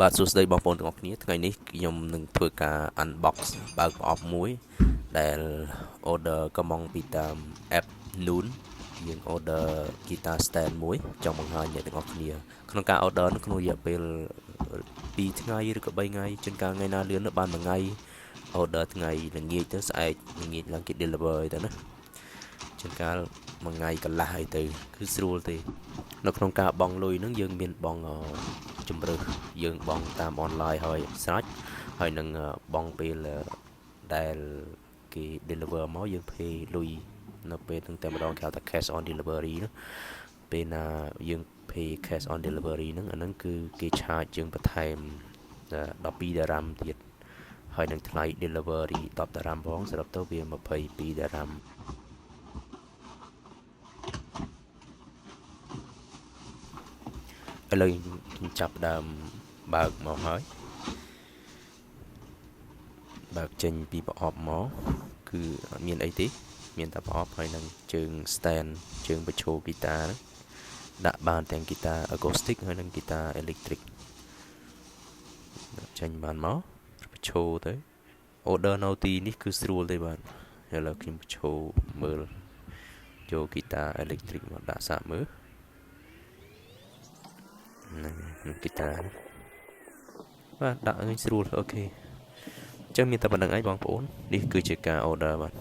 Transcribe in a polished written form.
បាទសួស្តីបងប្អូនទាំងអស់គ្នាថ្ងៃនេះខ្ញុំនឹងធ្វើការ unbox បើកប្រអប់មួយដែល order ក៏មកពីតាម app Noon យើង order guitar stand មួយចង់បង្ហាញអ្នកទាំងអស់គ្នាក្នុងការ order នោះក្នុងរយៈពេល2ថ្ងៃឬក៏3ថ្ងៃជួនកាលថ្ងៃណាលឿនបានមួយថ្ងៃ order ថ្ងៃល្ងាចទៅស្អែកល្ងាចឡើងគេ deliver អីទៅណាជួនកាលមួយថ្ងៃកន្លះអីទៅគឺស្រួលទេនៅក្នុងការបង់លុយហ្នឹងយើងមានបង់ជំរើសយើងបង់តាមអនឡាញហើយស្រេចហើយនឹងបង់ពេលដែលគេ deliver មកយើង pay លុយនៅពេលហ្នឹងតែម្ដងគេហៅថា cash on delivery ណាពេលណាយើង pay cash on delivery ហ្នឹងអាហ្នឹងគឺគេ charge យើងបន្ថែម12 dirham ទៀតហើយនឹងថ្លៃ delivery 10 dirham ផងសរុបទៅវា22 dirham ឥឡូវខ្ញុំចាប់ដើមបើកមកហើយបើកចេញពីប្រអប់មកគឺអត់មានអីទេមានតែប្រអប់ហើយនឹងជើង stand ជើងបញ្ឈរហ្គីតាដាក់បានទាំងហ្គីតា acoustic ហើយនិងហ្គីតា electric ចេញបានមកបញ្ឈរទៅ order នៅទីនេះគឺស្រួលទេបាទឥឡូវខ្ញុំបញ្ឈរមើលយកហ្គីតា electric មកដាក់សាកមើលហ្នឹងហ្គីតាបាទដាក់ឲ្យស្រួលអូខេអញ្ចឹងមានតែប៉ុណ្្នឹងឯងបងប្អូននេះគឺជាការ order បាទ